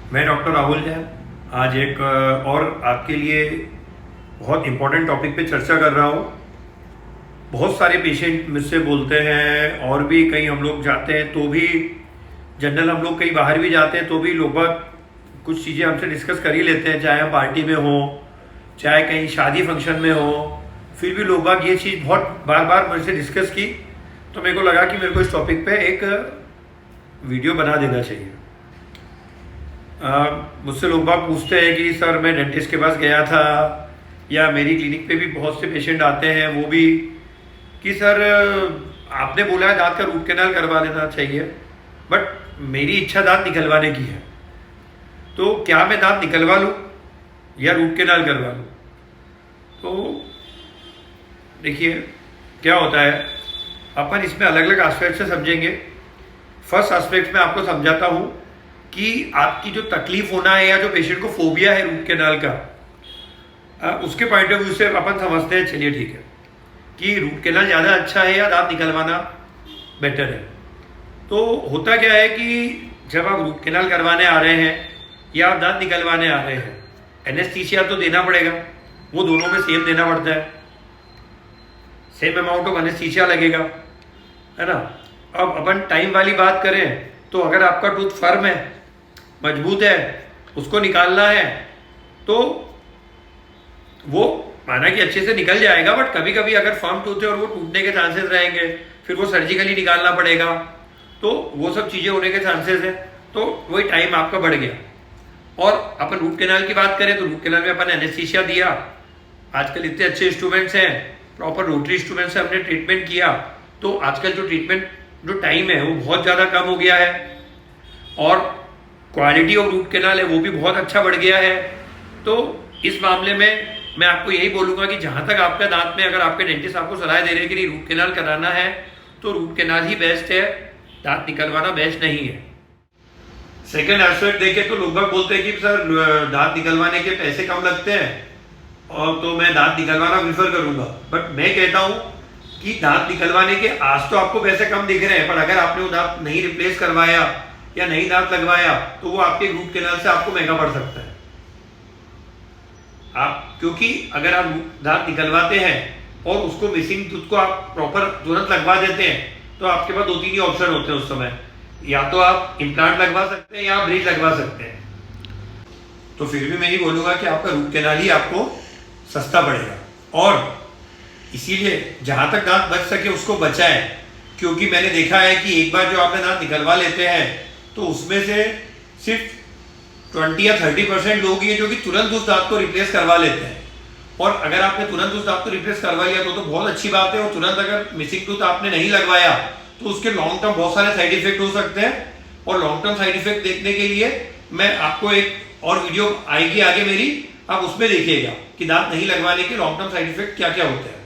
मैं डॉक्टर राहुल जैन आज एक और आपके लिए बहुत इम्पोर्टेंट टॉपिक पे चर्चा कर रहा हूँ। बहुत सारे पेशेंट मुझसे बोलते हैं और भी कहीं हम लोग जाते हैं तो भी जनरल हम लोग कहीं बाहर भी जाते हैं तो भी लोग बाग कुछ चीज़ें हमसे डिस्कस कर ही लेते हैं, चाहे हम पार्टी में हो चाहे कहीं शादी फंक्शन में हो। फिर भी लोग बाग ये चीज़ बहुत बार बार मुझसे डिस्कस की तो मेरे को लगा कि मेरे को इस टॉपिक पे एक वीडियो बना देना चाहिए। मुझसे लोग बाग पूछते हैं कि सर मैं डेंटिस्ट के पास गया था या मेरी क्लिनिक पे भी बहुत से पेशेंट आते हैं वो भी कि सर आपने बोला है दांत का रूट कैनाल करवा लेना चाहिए, बट मेरी इच्छा दांत निकलवाने की है, तो क्या मैं दांत निकलवा लूँ या रूट कैनाल करवा लूँ। तो देखिए क्या होता है, अपन इसमें अलग अलग एस्पेक्ट से समझेंगे। फर्स्ट एस्पेक्ट में आपको समझाता हूँ कि आपकी जो तकलीफ होना है या जो पेशेंट को फोबिया है रूट कैनाल का, उसके पॉइंट ऑफ व्यू से अपन समझते हैं। चलिए ठीक है कि रूट कैनाल ज़्यादा अच्छा है या दांत निकलवाना बेटर है। तो होता क्या है कि जब आप रूट कैनाल करवाने आ रहे हैं या आप दांत निकलवाने आ रहे हैं, एनेस्थीसिया तो देना पड़ेगा, वो दोनों में सेम देना पड़ता है, सेम अमाउंट ऑफ एनेस्थीसिया लगेगा, है ना। अब अपन टाइम वाली बात करें तो अगर आपका टूथ फर्म है, मजबूत है, उसको निकालना है तो वो माना कि अच्छे से निकल जाएगा, बट कभी कभी अगर फर्म टूथ है और वो टूटने के चांसेस रहेंगे, फिर वो सर्जिकली निकालना पड़ेगा, तो वो सब चीज़ें होने के चांसेस है, तो वही टाइम आपका बढ़ गया। और अपन रूट कैनाल की बात करें तो रूट कैनाल में अपन एनेस्थीसिया दिया, आजकल इतने अच्छे इंस्ट्रूमेंट्स हैं, प्रॉपर रोटरी इंस्ट्रूमेंट से हमने ट्रीटमेंट किया, तो आजकल जो ट्रीटमेंट जो टाइम है वो बहुत ज़्यादा कम हो गया है और क्वालिटी ऑफ रूट कैनाल है वो भी बहुत अच्छा बढ़ गया है। तो इस मामले में मैं आपको यही बोलूँगा कि जहाँ तक आपका दांत में अगर आपके डेंटिस्ट आपको सलाह दे रहे हैं कि नहीं रूट कैनाल कराना है तो रूट कैनाल ही बेस्ट है, दांत निकलवाना बेस्ट नहीं है। सेकेंड एस्पेक्ट देखें तो लोग बाग बोलते हैं कि सर दांत निकलवाने के पैसे कम लगते हैं और तो मैं दांत निकलवाना प्रीफर करूँगा, बट मैं कहता हूँ कि दांत निकलवाने के आज तो आपको पैसे कम दिख रहे हैं, पर अगर आपने वो दांत नहीं रिप्लेस करवाया या नहीं दांत लगवाया तो वो आपके रूट कैनाल से आपको महंगा पड़ सकता है। आप क्योंकि अगर आप दांत निकलवाते हैं और उसको मिसिंग टूथ को आप प्रॉपर तुरंत लगवा देते हैं तो आपके पास दो तीन ही ऑप्शन होते हैं उस समय, या तो आप इम्प्लांट लगवा सकते हैं या आप ब्रिज लगवा सकते हैं। तो फिर भी मैं ही बोलूँगा कि आपका रूट कैनाल ही आपको सस्ता पड़ेगा और इसीलिए जहाँ तक दांत बच सके उसको बचाएं, क्योंकि मैंने देखा है कि एक बार जो आपने दांत निकलवा लेते हैं तो उसमें से सिर्फ 20 या 30% लोग ये जो कि तुरंत उस दांत को रिप्लेस करवा लेते हैं। और अगर आपने तुरंत उस दांत को रिप्लेस करवा लिया तो बहुत अच्छी बात है, और तुरंत अगर मिसिंग टूथ आपने नहीं लगवाया तो उसके लॉन्ग टर्म बहुत सारे साइड इफेक्ट हो सकते हैं। और लॉन्ग टर्म साइड इफेक्ट देखने के लिए मैं आपको एक और वीडियो आएगी आगे मेरी, आप उसमें देखिएगा कि दांत नहीं लगवाने के लॉन्ग टर्म साइड इफेक्ट क्या क्या होते हैं।